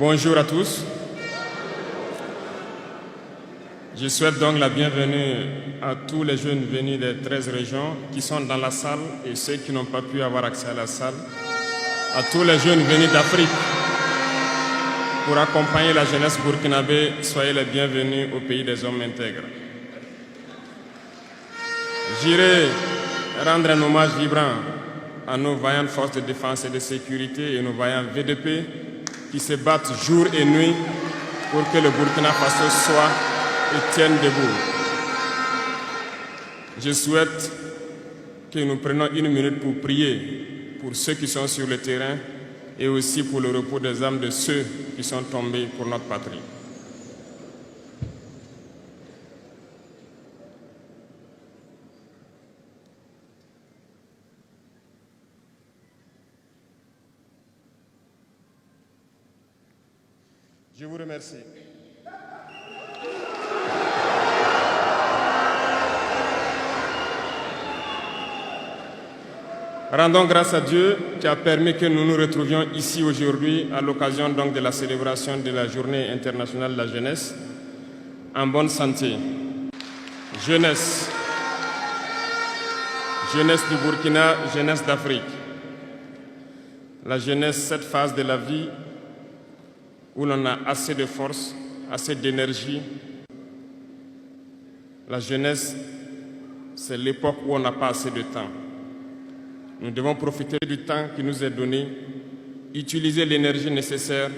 Bonjour à tous. Je souhaite donc la bienvenue à tous les jeunes venus des 13 régions qui sont dans la salle et ceux qui n'ont pas pu avoir accès à la salle. À tous les jeunes venus d'Afrique pour accompagner la jeunesse burkinabé, soyez les bienvenus au pays des hommes intègres. J'irai rendre un hommage vibrant à nos vaillantes forces de défense et de sécurité et nos vaillants VDP qui se battent jour et nuit pour que le Burkina Faso soit et tienne debout. Je souhaite que nous prenions une minute pour prier pour ceux qui sont sur le terrain et aussi pour le repos des âmes de ceux qui sont tombés pour notre patrie. Je vous remercie. Rendons grâce à Dieu qui a permis que nous nous retrouvions ici aujourd'hui à l'occasion donc de la célébration de la Journée internationale de la jeunesse en bonne santé. Jeunesse. Jeunesse du Burkina, jeunesse d'Afrique. La jeunesse, cette phase de la vie où l'on a assez de force, assez d'énergie. La jeunesse, c'est l'époque où on n'a pas assez de temps. Nous devons profiter du temps qui nous est donné, utiliser l'énergie nécessaire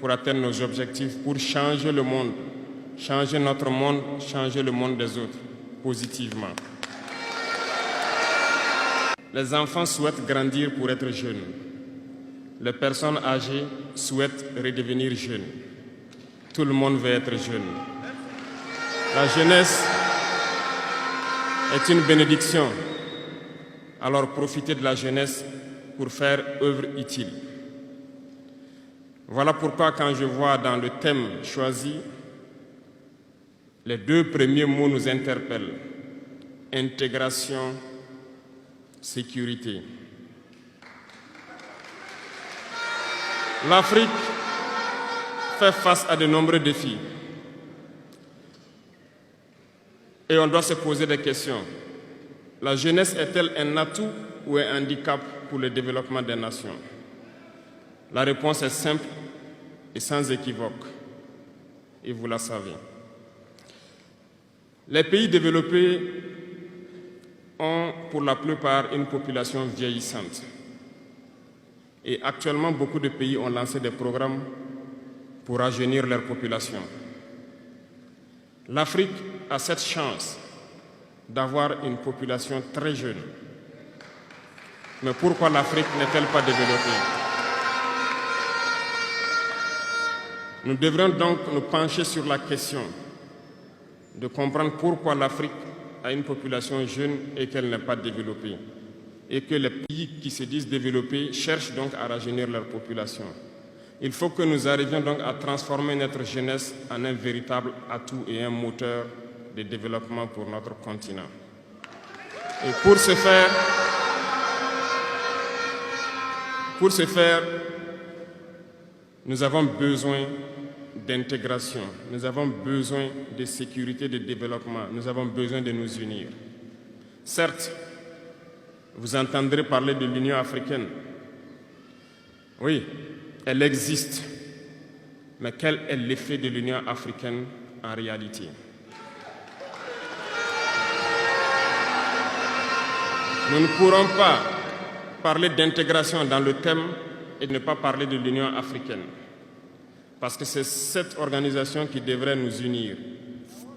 pour atteindre nos objectifs, pour changer le monde, changer notre monde, changer le monde des autres, positivement. Les enfants souhaitent grandir pour être jeunes. Les personnes âgées souhaitent redevenir jeunes. Tout le monde veut être jeune. La jeunesse est une bénédiction. Alors profitez de la jeunesse pour faire œuvre utile. Voilà pourquoi quand je vois dans le thème choisi, les deux premiers mots nous interpellent. Intégration, sécurité. L'Afrique fait face à de nombreux défis. Et on doit se poser des questions. La jeunesse est-elle un atout ou un handicap pour le développement des nations? La réponse est simple et sans équivoque. Et vous la savez. Les pays développés ont pour la plupart une population vieillissante. Et actuellement, beaucoup de pays ont lancé des programmes pour rajeunir leur population. L'Afrique a cette chance d'avoir une population très jeune. Mais pourquoi l'Afrique n'est-elle pas développée? Nous devrions donc nous pencher sur la question de comprendre pourquoi l'Afrique a une population jeune et qu'elle n'est pas développée. Et que les pays qui se disent développés cherchent donc à rajeunir leur population. Il faut que nous arrivions donc à transformer notre jeunesse en un véritable atout et un moteur de développement pour notre continent. Et pour ce faire, nous avons besoin d'intégration, nous avons besoin de sécurité, de développement, nous avons besoin de nous unir. Certes, vous entendrez parler de l'Union africaine. Oui, elle existe. Mais quel est l'effet de l'Union africaine en réalité? Nous ne pourrons pas parler d'intégration dans le thème et ne pas parler de l'Union africaine. Parce que c'est cette organisation qui devrait nous unir,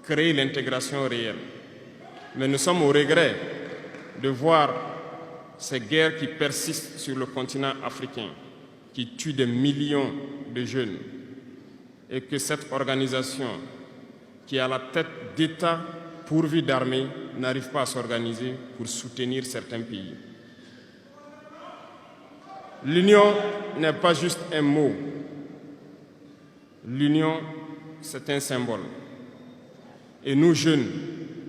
créer l'intégration réelle. Mais nous sommes au regret de voir ces guerres qui persistent sur le continent africain, qui tuent des millions de jeunes, et que cette organisation, qui est à la tête d'États pourvus d'armées, n'arrive pas à s'organiser pour soutenir certains pays. L'union n'est pas juste un mot. L'union, c'est un symbole. Et nous, jeunes,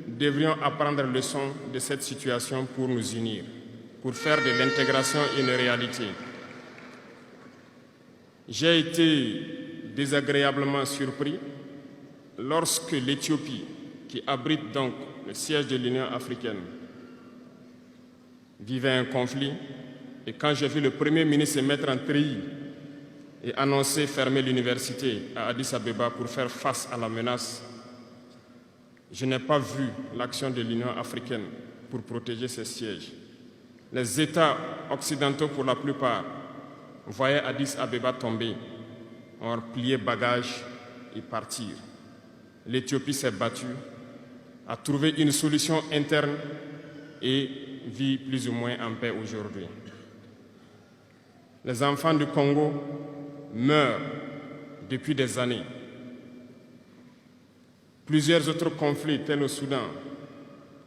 devrions apprendre leçon de cette situation pour nous unir, pour faire de l'intégration une réalité. J'ai été désagréablement surpris lorsque l'Éthiopie, qui abrite donc le siège de l'Union africaine, vivait un conflit. Et quand j'ai vu le Premier ministre se mettre en treillis et annoncer fermer l'université à Addis Abeba pour faire face à la menace, je n'ai pas vu l'action de l'Union africaine pour protéger ses sièges. Les États occidentaux, pour la plupart, voyaient Addis Abeba tomber, ont plié bagages et partir. L'Éthiopie s'est battue, a trouvé une solution interne et vit plus ou moins en paix aujourd'hui. Les enfants du Congo meurent depuis des années. Plusieurs autres conflits, tels au Soudan,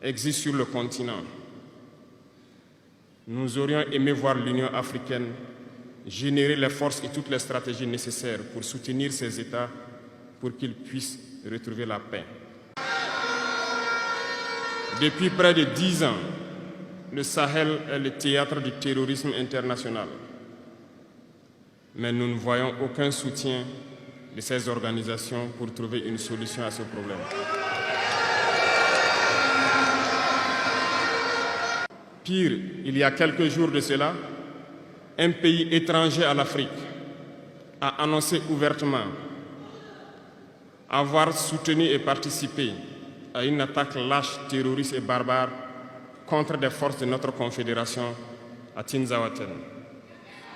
existent sur le continent. Nous aurions aimé voir l'Union africaine générer les forces et toutes les stratégies nécessaires pour soutenir ces États pour qu'ils puissent retrouver la paix. Depuis près de 10 ans, le Sahel est le théâtre du terrorisme international. Mais nous ne voyons aucun soutien de ces organisations pour trouver une solution à ce problème. Pire, il y a quelques jours de cela, un pays étranger à l'Afrique a annoncé ouvertement avoir soutenu et participé à une attaque lâche, terroriste et barbare contre des forces de notre confédération à Tinzaouaten.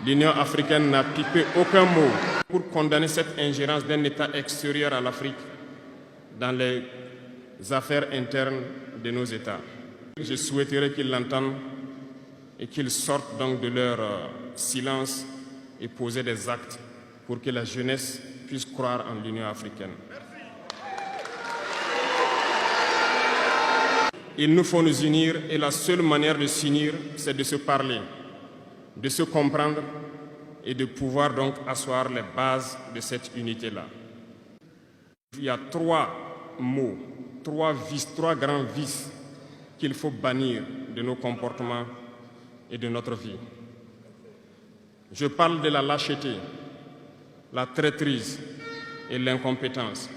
L'Union africaine n'a pipé aucun mot pour condamner cette ingérence d'un État extérieur à l'Afrique dans les affaires internes de nos États. Je souhaiterais qu'ils l'entendent et qu'ils sortent donc de leur silence et poser des actes pour que la jeunesse puisse croire en l'Union africaine. Il nous faut nous unir et la seule manière de s'unir, c'est de se parler, de se comprendre et de pouvoir donc asseoir les bases de cette unité-là. Il y a 3 mots, 3 vices, 3 grands vices qu'il faut bannir de nos comportements et de notre vie. Je parle de la lâcheté, la traîtrise et l'incompétence.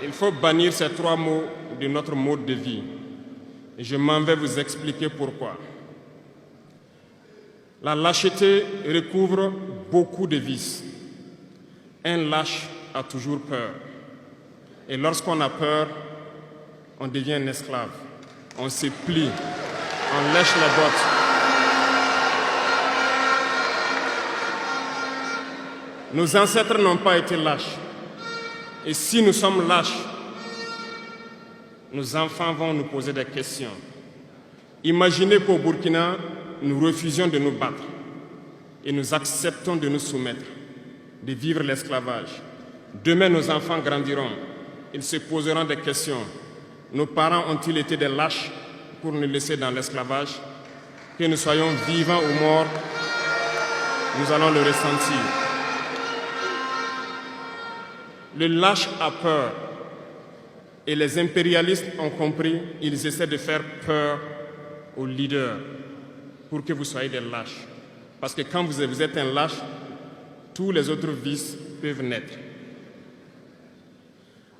Il faut bannir ces 3 mots de notre mode de vie. Et je m'en vais vous expliquer pourquoi. La lâcheté recouvre beaucoup de vices. Un lâche a toujours peur. Et lorsqu'on a peur, on devient un esclave. On se plie, on lèche les bottes. Nos ancêtres n'ont pas été lâches. Et si nous sommes lâches, nos enfants vont nous poser des questions. Imaginez qu'au Burkina, nous refusions de nous battre et nous acceptons de nous soumettre, de vivre l'esclavage. Demain, nos enfants grandiront. Ils se poseront des questions. Nos parents ont-ils été des lâches pour nous laisser dans l'esclavage? Que nous soyons vivants ou morts, nous allons le ressentir. Le lâche a peur et les impérialistes ont compris, ils essaient de faire peur aux leaders pour que vous soyez des lâches. Parce que quand vous êtes un lâche, tous les autres vices peuvent naître.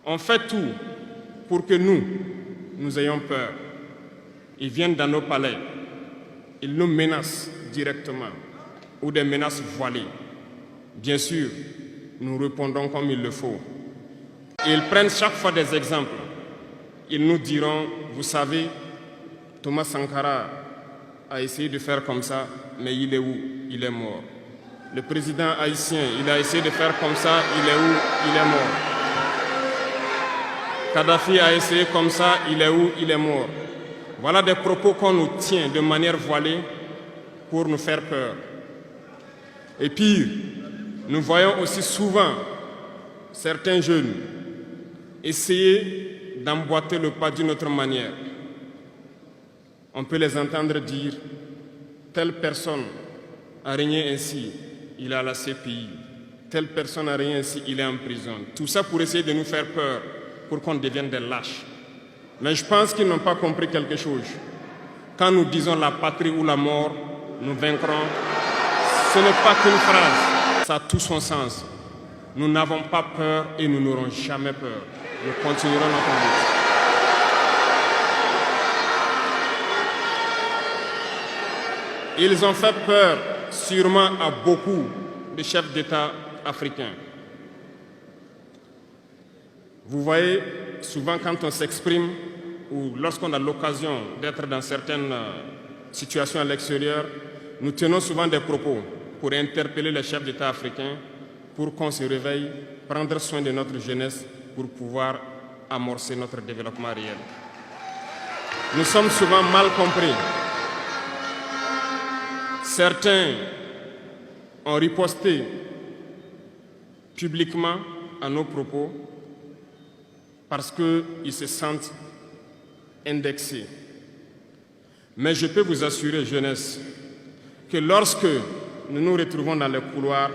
On fait tout pour que nous ayons peur. Ils viennent dans nos palais, ils nous menacent directement ou des menaces voilées. Bien sûr, nous répondons comme il le faut. Ils prennent chaque fois des exemples. Ils nous diront, vous savez, Thomas Sankara a essayé de faire comme ça, mais il est où? Il est mort. Le président haïtien, il a essayé de faire comme ça, il est où? Il est mort. Kadhafi a essayé comme ça, il est où? Il est mort. Voilà des propos qu'on nous tient de manière voilée pour nous faire peur. Et pire, nous voyons aussi souvent certains jeunes essayer d'emboîter le pas d'une autre manière. On peut les entendre dire « telle personne a régné ainsi, il est à la CPI. Telle personne a régné ainsi, il est en prison. » Tout ça pour essayer de nous faire peur, pour qu'on devienne des lâches. Mais je pense qu'ils n'ont pas compris quelque chose. Quand nous disons la patrie ou la mort, nous vaincrons, ce n'est pas qu'une phrase. Ça a tout son sens. Nous n'avons pas peur et nous n'aurons jamais peur. Nous continuerons notre lutte. Ils ont fait peur sûrement à beaucoup de chefs d'État africains. Vous voyez, souvent quand on s'exprime ou lorsqu'on a l'occasion d'être dans certaines situations à l'extérieur, nous tenons souvent des propos pour interpeller les chefs d'État africains pour qu'on se réveille, prendre soin de notre jeunesse pour pouvoir amorcer notre développement réel. Nous sommes souvent mal compris. Certains ont riposté publiquement à nos propos parce qu'ils se sentent indexés. Mais je peux vous assurer, jeunesse, que lorsque nous nous retrouvons dans les couloirs,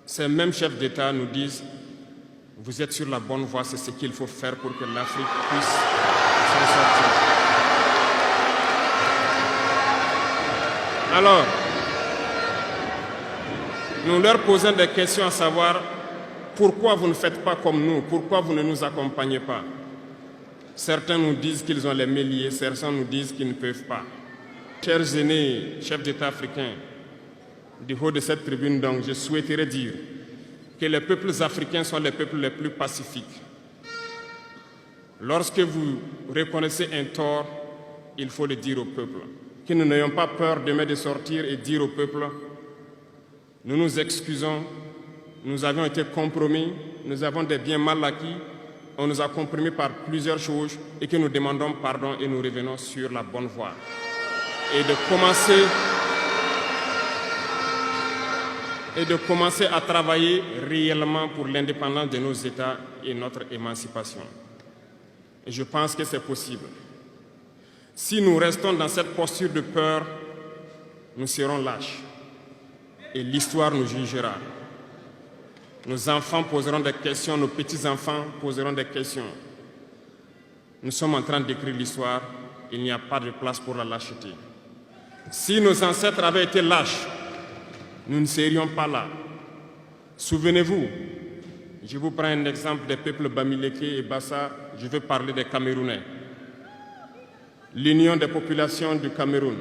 ces mêmes chefs d'État nous disent « Vous êtes sur la bonne voie, c'est ce qu'il faut faire pour que l'Afrique puisse s'en sortir. » Alors, nous leur posons des questions à savoir pourquoi vous ne faites pas comme nous, pourquoi vous ne nous accompagnez pas. Certains nous disent qu'ils ont les méliers, certains nous disent qu'ils ne peuvent pas. Chers aînés, chefs d'État africains, du haut de cette tribune, donc, je souhaiterais dire que les peuples africains sont les peuples les plus pacifiques. Lorsque vous reconnaissez un tort, il faut le dire au peuple. Que nous n'ayons pas peur demain de sortir et dire au peuple, nous nous excusons, nous avions été compromis, nous avons des biens mal acquis, on nous a compromis par plusieurs choses et que nous demandons pardon et nous revenons sur la bonne voie. Et de commencer à travailler réellement pour l'indépendance de nos États et notre émancipation. Et je pense que c'est possible. Si nous restons dans cette posture de peur, nous serons lâches et l'histoire nous jugera. Nos enfants poseront des questions, nos petits-enfants poseront des questions. Nous sommes en train d'écrire l'histoire, il n'y a pas de place pour la lâcheté. Si nos ancêtres avaient été lâches, nous ne serions pas là. Souvenez-vous, je vous prends un exemple des peuples Bamileke et Bassa, je veux parler des Camerounais. L'Union des populations du Cameroun,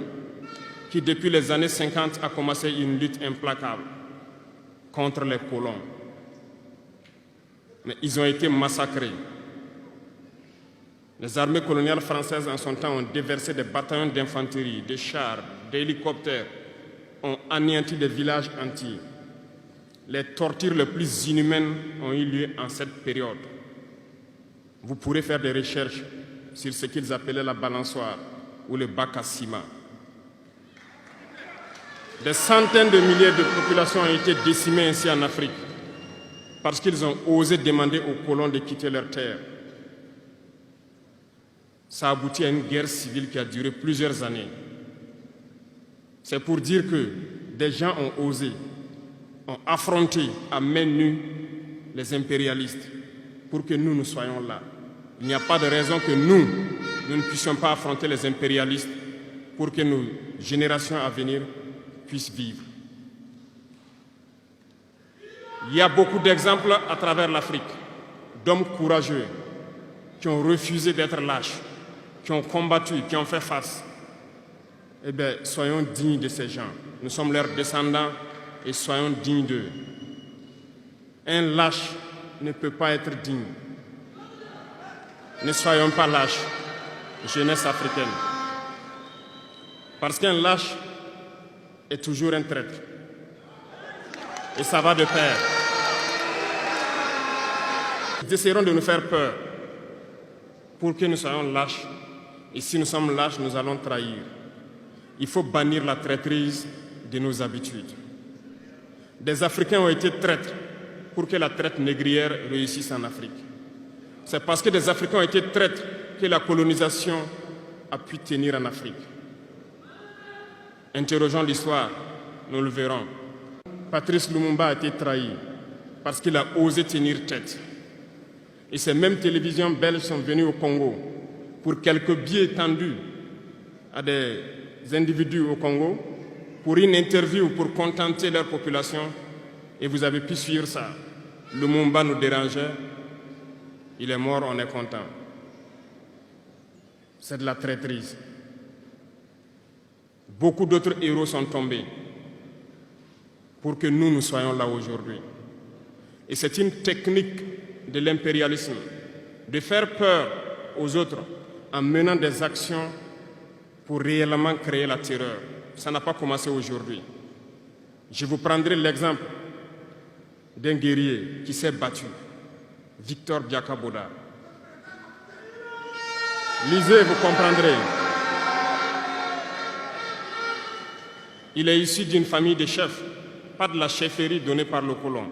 qui depuis les années 50 a commencé une lutte implacable contre les colons. Mais ils ont été massacrés. Les armées coloniales françaises en son temps ont déversé des bataillons d'infanterie, des chars, des hélicoptères, ont anéanti des villages entiers. Les tortures les plus inhumaines ont eu lieu en cette période. Vous pourrez faire des recherches sur ce qu'ils appelaient la balançoire ou le bac à ciment. Des centaines de milliers de populations ont été décimées ainsi en Afrique parce qu'ils ont osé demander aux colons de quitter leurs terres. Ça a abouti à une guerre civile qui a duré plusieurs années. C'est pour dire que des gens ont osé, ont affronté à main nue les impérialistes pour que nous soyons là. Il n'y a pas de raison que nous ne puissions pas affronter les impérialistes pour que nos générations à venir puissent vivre. Il y a beaucoup d'exemples à travers l'Afrique d'hommes courageux qui ont refusé d'être lâches, qui ont combattu, qui ont fait face. Eh bien, soyons dignes de ces gens. Nous sommes leurs descendants et soyons dignes d'eux. Un lâche ne peut pas être digne. Ne soyons pas lâches, jeunesse africaine. Parce qu'un lâche est toujours un traître. Et ça va de pair. Ils essaieront de nous faire peur pour que nous soyons lâches. Et si nous sommes lâches, nous allons trahir. Il faut bannir la traîtrise de nos habitudes. Des Africains ont été traîtres pour que la traite négrière réussisse en Afrique. C'est parce que des Africains ont été traîtres que la colonisation a pu tenir en Afrique. Interrogeons l'histoire, nous le verrons. Patrice Lumumba a été trahi parce qu'il a osé tenir tête. Et ces mêmes télévisions belges sont venues au Congo pour quelques billets tendus à des individus au Congo pour une interview pour contenter leur population. Et vous avez pu suivre ça. Lumumba nous dérangeait. Il est mort, on est content. C'est de la traîtrise. Beaucoup d'autres héros sont tombés pour que nous soyons là aujourd'hui. Et c'est une technique de l'impérialisme de faire peur aux autres en menant des actions pour réellement créer la terreur. Ça n'a pas commencé aujourd'hui. Je vous prendrai l'exemple d'un guerrier qui s'est battu, Victor Biakaboda. Lisez, vous comprendrez. Il est issu d'une famille de chefs, pas de la chefferie donnée par le colon.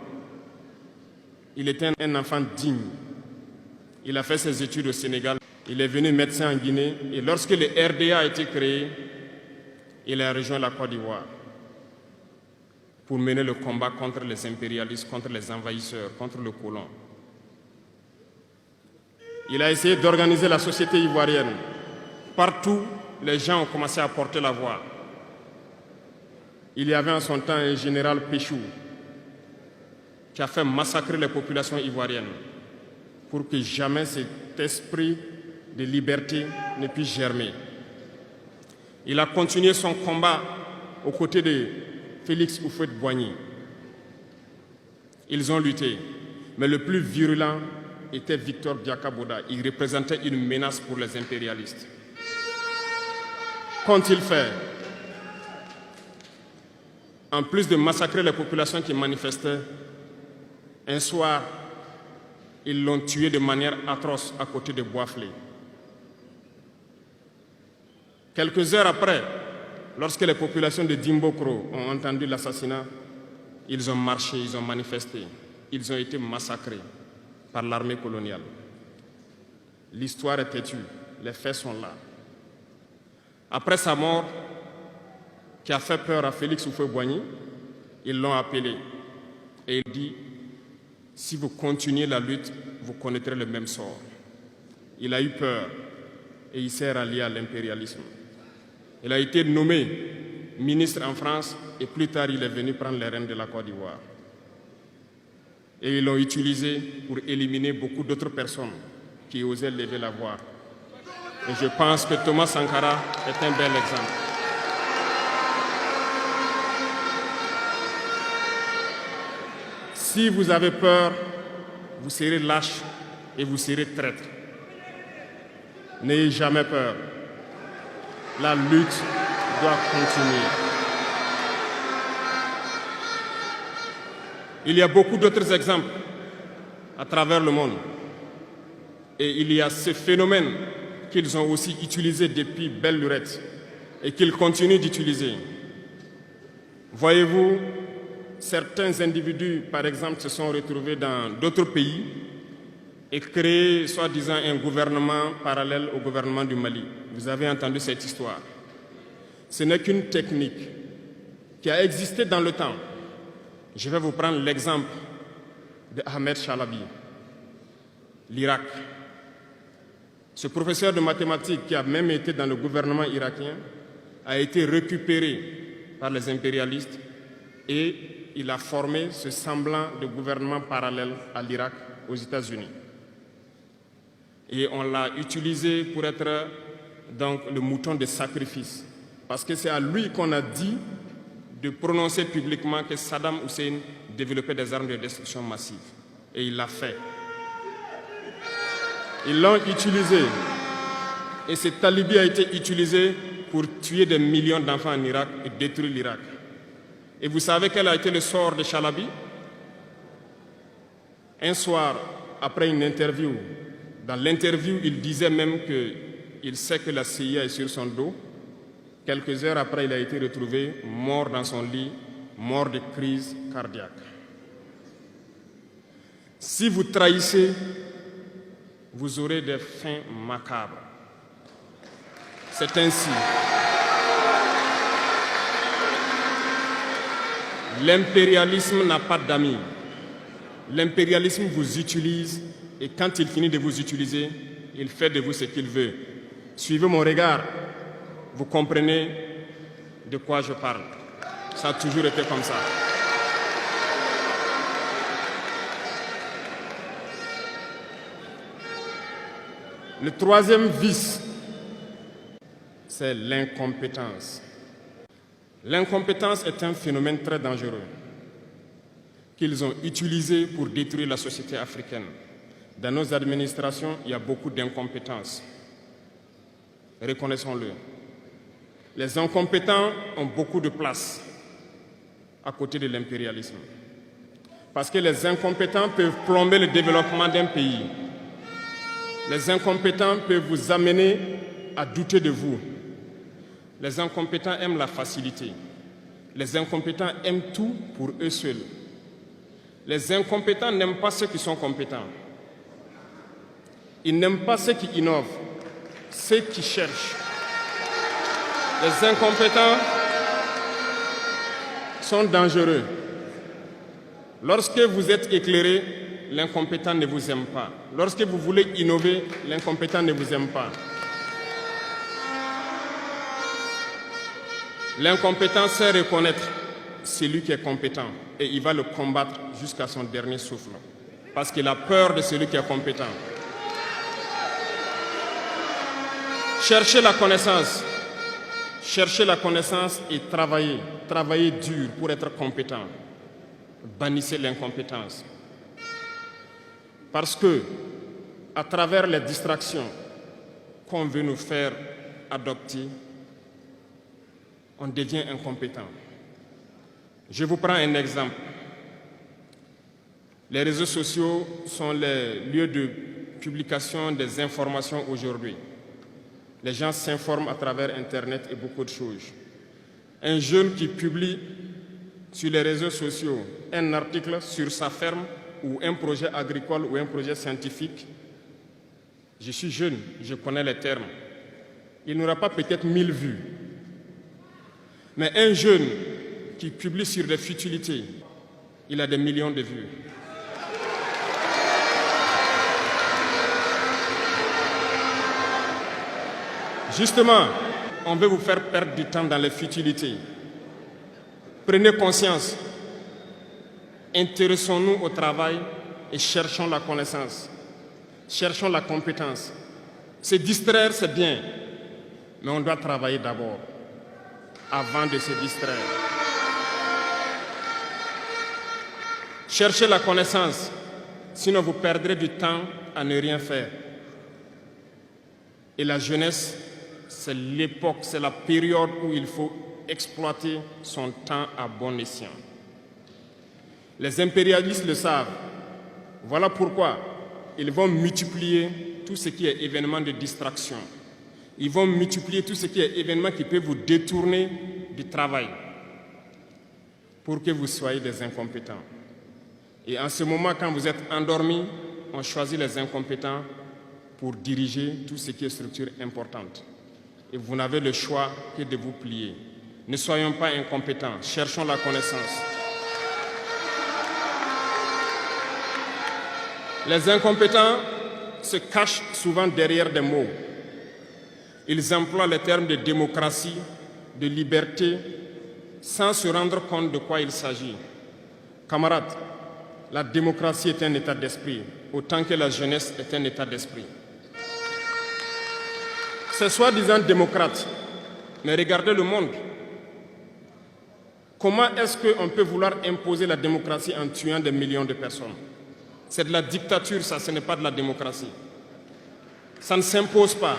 Il était un enfant digne. Il a fait ses études au Sénégal. Il est venu médecin en Guinée. Et lorsque le RDA a été créé, il a rejoint la Côte d'Ivoire pour mener le combat contre les impérialistes, contre les envahisseurs, contre le colon. Il a essayé d'organiser la société ivoirienne. Partout, les gens ont commencé à porter la voix. Il y avait en son temps un général Péchou qui a fait massacrer les populations ivoiriennes pour que jamais cet esprit de liberté ne puisse germer. Il a continué son combat aux côtés de Félix Houphouët-Boigny. Ils ont lutté, mais le plus virulent était Victor Biakaboda. Il représentait une menace pour les impérialistes. Qu'ont-ils fait? En plus de massacrer les populations qui manifestaient, un soir, ils l'ont tué de manière atroce à côté de Boisflé. Quelques heures après, lorsque les populations de Dimbokro ont entendu l'assassinat, ils ont marché, ils ont manifesté, ils ont été massacrés par l'armée coloniale. L'histoire est têtue, les faits sont là. Après sa mort, qui a fait peur à Félix Houphouët-Boigny, ils l'ont appelé et il dit: si vous continuez la lutte, vous connaîtrez le même sort. Il a eu peur et il s'est rallié à l'impérialisme. Il a été nommé ministre en France et plus tard il est venu prendre les rênes de la Côte d'Ivoire. Et ils l'ont utilisé pour éliminer beaucoup d'autres personnes qui osaient lever la voix. Et je pense que Thomas Sankara est un bel exemple. Si vous avez peur, vous serez lâche et vous serez traître. N'ayez jamais peur. La lutte doit continuer. Il y a beaucoup d'autres exemples à travers le monde. Et il y a ce phénomène qu'ils ont aussi utilisé depuis belle lurette et qu'ils continuent d'utiliser. Voyez-vous, certains individus, par exemple, se sont retrouvés dans d'autres pays et créé, soi-disant, un gouvernement parallèle au gouvernement du Mali. Vous avez entendu cette histoire. Ce n'est qu'une technique qui a existé dans le temps. Je vais vous prendre l'exemple de Ahmed Chalabi, l'Irak. Ce professeur de mathématiques qui a même été dans le gouvernement irakien a été récupéré par les impérialistes et il a formé ce semblant de gouvernement parallèle à l'Irak, aux États-Unis. Et on l'a utilisé pour être donc le mouton de sacrifice. Parce que c'est à lui qu'on a dit de prononcer publiquement que Saddam Hussein développait des armes de destruction massive. Et il l'a fait. Ils l'ont utilisé. Et cet alibi a été utilisé pour tuer des millions d'enfants en Irak et détruire l'Irak. Et vous savez quel a été le sort de Chalabi? Un soir, après une interview, dans l'interview, il disait même qu'il sait que la CIA est sur son dos. Quelques heures après, il a été retrouvé mort dans son lit, mort de crise cardiaque. Si vous trahissez, vous aurez des fins macabres. C'est ainsi. L'impérialisme n'a pas d'amis. L'impérialisme vous utilise et quand il finit de vous utiliser, il fait de vous ce qu'il veut. Suivez mon regard, vous comprenez de quoi je parle. Ça a toujours été comme ça. Le troisième vice, c'est l'incompétence. L'incompétence est un phénomène très dangereux qu'ils ont utilisé pour détruire la société africaine. Dans nos administrations, il y a beaucoup d'incompétence. Reconnaissons-le. Les incompétents ont beaucoup de place à côté de l'impérialisme. Parce que les incompétents peuvent plomber le développement d'un pays. Les incompétents peuvent vous amener à douter de vous. Les incompétents aiment la facilité. Les incompétents aiment tout pour eux seuls. Les incompétents n'aiment pas ceux qui sont compétents. Ils n'aiment pas ceux qui innovent, ceux qui cherchent. Les incompétents sont dangereux. Lorsque vous êtes éclairé, l'incompétent ne vous aime pas. Lorsque vous voulez innover, l'incompétent ne vous aime pas. L'incompétent sait reconnaître celui qui est compétent et il va le combattre jusqu'à son dernier souffle parce qu'il a peur de celui qui est compétent. Cherchez la connaissance et travaillez dur pour être compétent. Bannissez l'incompétence. Parce que, à travers les distractions qu'on veut nous faire adopter, on devient incompétent. Je vous prends un exemple. Les réseaux sociaux sont les lieux de publication des informations aujourd'hui. Les gens s'informent à travers Internet et beaucoup de choses. Un jeune qui publie sur les réseaux sociaux un article sur sa ferme ou un projet agricole ou un projet scientifique, je suis jeune, je connais les termes. Il n'aura pas peut-être 1000 vues. Mais un jeune qui publie sur des futilités, il a des millions de vues. Justement, on veut vous faire perdre du temps dans les futilités. Prenez conscience. Intéressons-nous au travail et cherchons la connaissance. Cherchons la compétence. Se distraire, c'est bien, mais on doit travailler d'abord, avant de se distraire. Cherchez la connaissance, sinon vous perdrez du temps à ne rien faire. Et la jeunesse, c'est l'époque, c'est la période où il faut exploiter son temps à bon escient. Les impérialistes le savent. Voilà pourquoi ils vont multiplier tout ce qui est événement de distraction. Ils vont multiplier tout ce qui est événement qui peut vous détourner du travail pour que vous soyez des incompétents. Et en ce moment, quand vous êtes endormis, on choisit les incompétents pour diriger tout ce qui est structure importante. Et vous n'avez le choix que de vous plier. Ne soyons pas incompétents, cherchons la connaissance. Les incompétents se cachent souvent derrière des mots. Ils emploient les termes de démocratie, de liberté, sans se rendre compte de quoi il s'agit. Camarades, la démocratie est un état d'esprit, autant que la jeunesse est un état d'esprit. C'est soi-disant démocrate, mais regardez le monde. Comment est-ce qu'on peut vouloir imposer la démocratie en tuant des millions de personnes? C'est de la dictature, ça, ce n'est pas de la démocratie. Ça ne s'impose pas.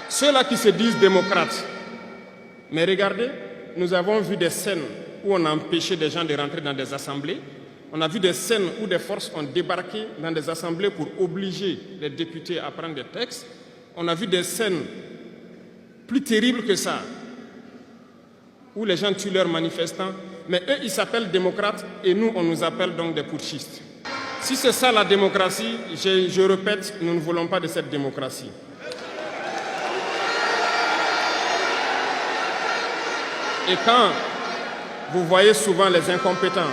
Ceux-là qui se disent démocrates, mais regardez, nous avons vu des scènes où on a empêché des gens de rentrer dans des assemblées. On a vu des scènes où des forces ont débarqué dans des assemblées pour obliger les députés à prendre des textes. On a vu des scènes plus terribles que ça, où les gens tuent leurs manifestants. Mais eux, ils s'appellent démocrates et nous, on nous appelle donc des putschistes. Si c'est ça la démocratie, je répète, nous ne voulons pas de cette démocratie. Et quand vous voyez souvent les incompétents,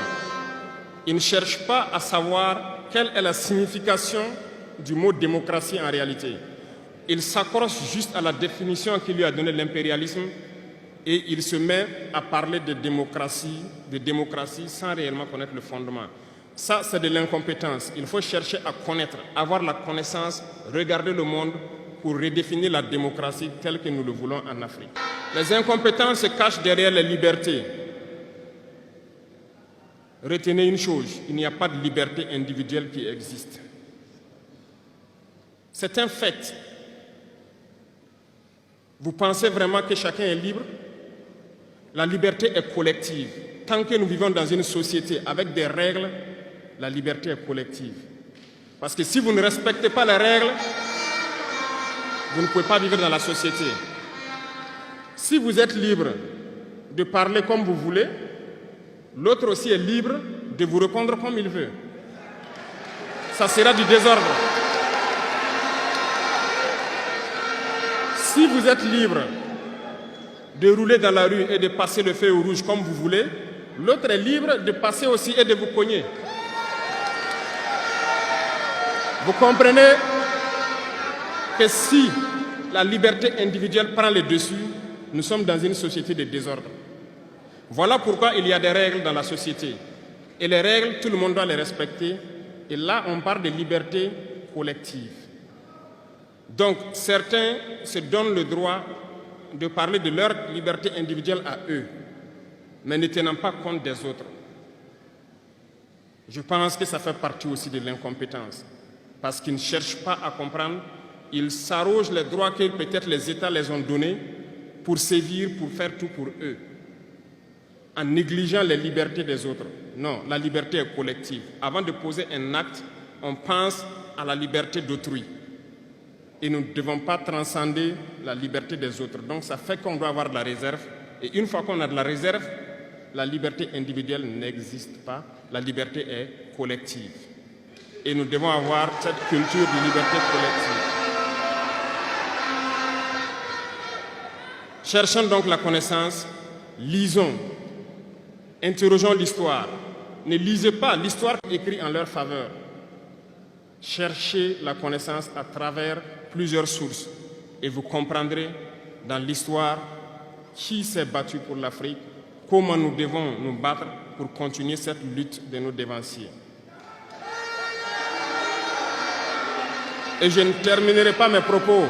ils ne cherchent pas à savoir quelle est la signification du mot démocratie en réalité. Ils s'accrochent juste à la définition qui lui a donné l'impérialisme et il se met à parler de démocratie sans réellement connaître le fondement. Ça, c'est de l'incompétence. Il faut chercher à connaître, avoir la connaissance, regarder le monde pour redéfinir la démocratie telle que nous le voulons en Afrique. Les incompétents se cachent derrière les libertés. Retenez une chose, il n'y a pas de liberté individuelle qui existe. C'est un fait. Vous pensez vraiment que chacun est libre? La liberté est collective. Tant que nous vivons dans une société avec des règles, la liberté est collective. Parce que si vous ne respectez pas les règles, vous ne pouvez pas vivre dans la société. Si vous êtes libre de parler comme vous voulez, l'autre aussi est libre de vous répondre comme il veut. Ça sera du désordre. Si vous êtes libre de rouler dans la rue et de passer le feu rouge comme vous voulez, l'autre est libre de passer aussi et de vous cogner. Vous comprenez que si la liberté individuelle prend le dessus, nous sommes dans une société de désordre. Voilà pourquoi il y a des règles dans la société. Et les règles, tout le monde doit les respecter. Et là, on parle de liberté collective. Donc, certains se donnent le droit de parler de leur liberté individuelle à eux, mais ne tenant pas compte des autres. Je pense que ça fait partie aussi de l'incompétence, parce qu'ils ne cherchent pas à comprendre, ils s'arrogent les droits que peut-être les États les ont donnés pour sévir, pour faire tout pour eux, en négligeant les libertés des autres. Non, la liberté est collective. Avant de poser un acte, on pense à la liberté d'autrui. Et nous ne devons pas transcender la liberté des autres. Donc ça fait qu'on doit avoir de la réserve. Et une fois qu'on a de la réserve, la liberté individuelle n'existe pas. La liberté est collective. Et nous devons avoir cette culture de liberté collective. Cherchons donc la connaissance, lisons, interrogeons l'histoire. Ne lisez pas l'histoire écrite en leur faveur. Cherchez la connaissance à travers plusieurs sources et vous comprendrez dans l'histoire qui s'est battu pour l'Afrique, comment nous devons nous battre pour continuer cette lutte de nos dévanciers. Et je ne terminerai pas mes propos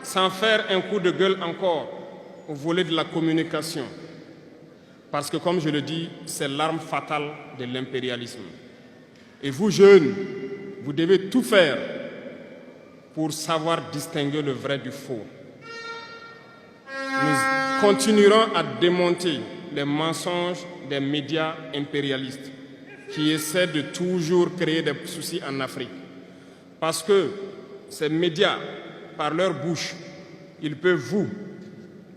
sans faire un coup de gueule encore au volet de la communication. Parce que, comme je le dis, c'est l'arme fatale de l'impérialisme. Et vous, jeunes, vous devez tout faire pour savoir distinguer le vrai du faux. Nous continuerons à démonter les mensonges des médias impérialistes qui essaient de toujours créer des soucis en Afrique. Parce que ces médias, par leur bouche, ils peuvent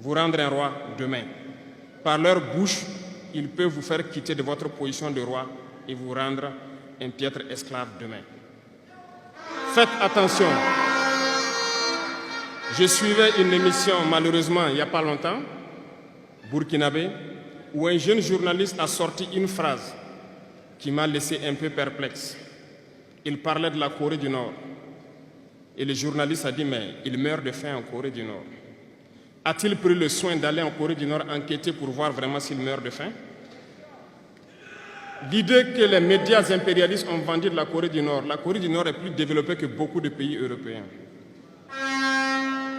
vous rendre un roi demain. Par leur bouche, ils peuvent vous faire quitter de votre position de roi et vous rendre un piètre esclave demain. Faites attention. Je suivais une émission, malheureusement, il n'y a pas longtemps, burkinabé, où un jeune journaliste a sorti une phrase qui m'a laissé un peu perplexe. Il parlait de la Corée du Nord. Et le journaliste a dit, mais il meurt de faim en Corée du Nord. A-t-il pris le soin d'aller en Corée du Nord enquêter pour voir vraiment s'il meurt de faim? L'idée que les médias impérialistes ont vendu de la Corée du Nord est plus développée que beaucoup de pays européens.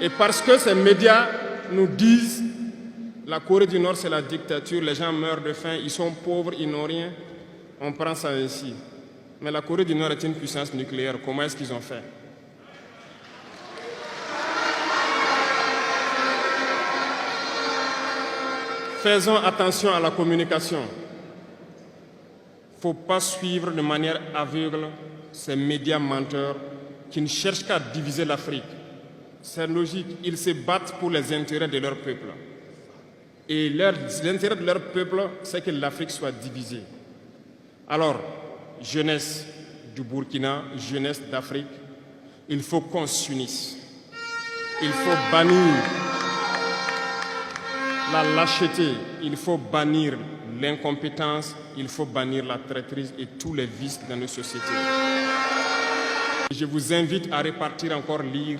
Et parce que ces médias nous disent la Corée du Nord c'est la dictature, les gens meurent de faim, ils sont pauvres, ils n'ont rien, on prend ça ainsi. Mais la Corée du Nord est une puissance nucléaire, comment est-ce qu'ils ont fait? Faisons attention à la communication. Il ne faut pas suivre de manière aveugle ces médias menteurs qui ne cherchent qu'à diviser l'Afrique. C'est logique, ils se battent pour les intérêts de leur peuple. Et l'intérêt de leur peuple, c'est que l'Afrique soit divisée. Alors, jeunesse du Burkina, jeunesse d'Afrique, il faut qu'on s'unisse. Il faut bannir la lâcheté, il faut bannir l'incompétence, il faut bannir la traîtrise et tous les vices dans nos sociétés. Je vous invite à repartir encore lire,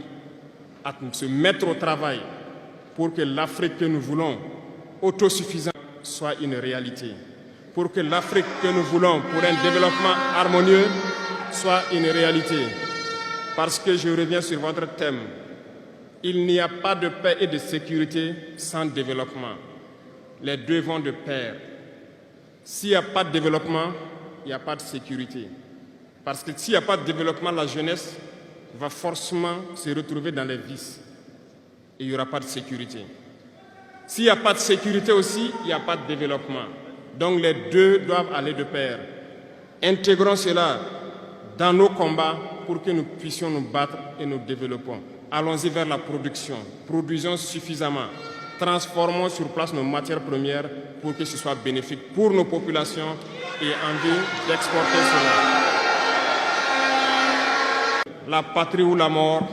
à se mettre au travail pour que l'Afrique que nous voulons, autosuffisante, soit une réalité. pour que l'Afrique que nous voulons pour un développement harmonieux soit une réalité. Parce que je reviens sur votre thème, il n'y a pas de paix et de sécurité sans développement. Les deux vont de pair. S'il n'y a pas de développement, il n'y a pas de sécurité. Parce que s'il n'y a pas de développement, la jeunesse va forcément se retrouver dans les vices. Et il n'y aura pas de sécurité. S'il n'y a pas de sécurité aussi, il n'y a pas de développement. Donc les deux doivent aller de pair. Intégrons cela dans nos combats pour que nous puissions nous battre et nous développons. Allons-y vers la production. Produisons suffisamment. Transformons sur place nos matières premières pour que ce soit bénéfique pour nos populations et en vue d'exporter cela. La patrie ou la mort,